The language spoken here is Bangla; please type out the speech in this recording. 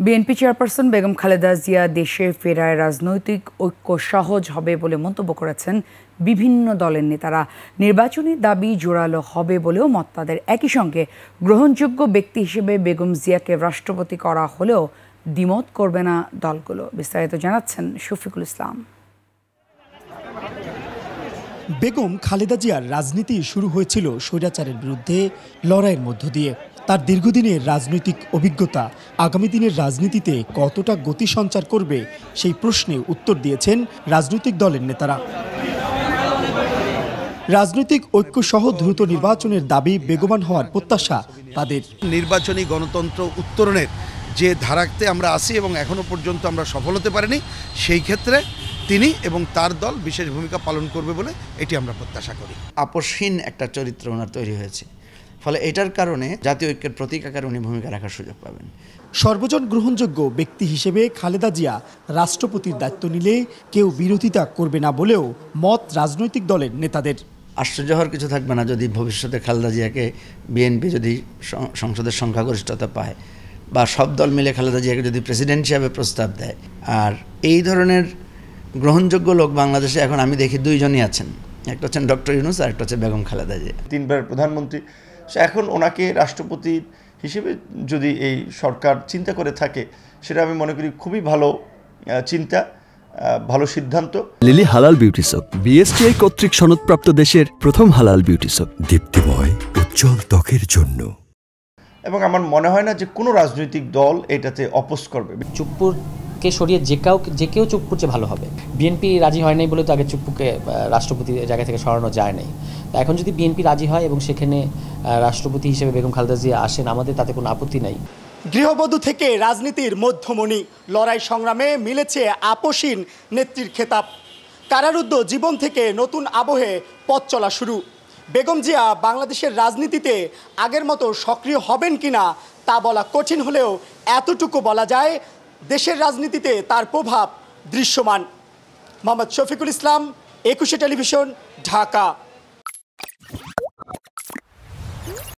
বিএনপি চেয়ারপারসন বেগম খালেদা জিয়া দেশে ফেরায় রাজনৈতিক ঐক্য সহজ হবে বলে মন্তব্য করেছেন বিভিন্ন দলের নেতারা। নির্বাচনী দাবি জোরালো হবে বলেও মত তাদের। একই সঙ্গে গ্রহণযোগ্য ব্যক্তি হিসেবে বেগম জিয়াকে রাষ্ট্রপতি করা হলেও দ্বিমত করবে না দলগুলো। বিস্তারিত জানাচ্ছেন শফিকুল ইসলাম। বেগম খালেদা জিয়ার রাজনীতি শুরু হয়েছিল স্বৈরাচারের বিরুদ্ধে লড়াইয়ের মধ্য দিয়ে। তার দীর্ঘদিনের রাজনৈতিক অভিজ্ঞতা আগামী দিনের রাজনীতিতে কতটা গতি সঞ্চার করবে সেই প্রশ্নে উত্তর দিয়েছেন রাজনৈতিক দলের নেতারা। রাজনৈতিক ঐক্য সহ দ্রুত নির্বাচনের দাবি বেগবান হওয়ার প্রত্যাশা তাদের। নির্বাচনী গণতন্ত্র উত্তরণের যে ধারাতে আমরা আসি এবং এখনো পর্যন্ত আমরা সফল হতে পারিনি, সেই ক্ষেত্রে তিনি এবং তার দল বিশেষ ভূমিকা পালন করবে বলে এটি আমরা প্রত্যাশা করি। আপোষহীন একটা চরিত্র ওনার তৈরি হয়েছে, ফলে এটার কারণে জাতীয় ঐক্যের প্রতীক আকারে উনি ভূমিকা রাখার সুযোগ পাবেন। সর্বজন গ্রহণযোগ্য ব্যক্তি হিসেবে খালেদা জিয়া রাষ্ট্রপতির দায়িত্ব নিলে কেউ বিরোধিতা করবে না বলেও মত রাজনৈতিক দলের নেতাদের। আশ্চর্য হওয়ার কিছু থাকবে না যদি ভবিষ্যতে খালেদা জিয়াকে বিএনপি যদি সংসদের সংখ্যাগরিষ্ঠতা পায় বা সব দল মিলে খালেদা জিয়াকে যদি প্রেসিডেন্ট হিসাবে প্রস্তাব দেয়। আর এই ধরনের গ্রহণযোগ্য লোক বাংলাদেশে এখন আমি দেখি দুইজনই আছেন, একটা হচ্ছেন ডক্টর ইউনূস আর একটা হচ্ছে বেগম খালেদা জিয়া। 3 বার প্রধানমন্ত্রী, এখন ওনাকে রাষ্ট্রপতি হিসেবে যদি এই সরকার চিন্তা করে থাকে, সেটা আমি মনে করি খুবই ভালো চিন্তা, ভালো সিদ্ধান্ত। লিলি হালাল বিউটি সোপ, বিএসটিআই কর্তৃক সনদপ্রাপ্ত দেশের প্রথম হালাল বিউটি সোপ, দীপ্তিময় উজ্জ্বল ত্বকের জন্য। এবং আমার মনে হয় না যে কোনো রাজনৈতিক দল এটাতে অপোজ করবে। চুপ্পুরকে সরিয়ে যে কেউ চুপ্পুর চেয়ে ভালো হবে। বিএনপি রাজি হয় নাই বলে তো আগে চুপ্পুকে রাষ্ট্রপতি জায়গা থেকে সরানো যায় নাই। এখন যদি বিএনপি রাজি হয় এবং সেখানে রাষ্ট্রপতি হিসেবে বেগম খালেদা জিয়া আসেন, আমাদের তাতে কোনো আপত্তি নাই। গৃহবধূ থেকে রাজনীতির মধ্যমণি, লড়াই সংগ্রামে মিলেছে আপোষহীন নেত্রীর খেতাব। কারারুদ্ধ জীবন থেকে নতুন আবহে পথ চলা শুরু। বেগম জিয়া বাংলাদেশের রাজনীতিতে আগের মতো সক্রিয় হবেন কিনা তা বলা কঠিন হলেও এতটুকু বলা যায়, দেশের রাজনীতিতে তার প্রভাব দৃশ্যমান। মোহাম্মদ শফিকুল ইসলাম, 21 টেলিভিশন, ঢাকা।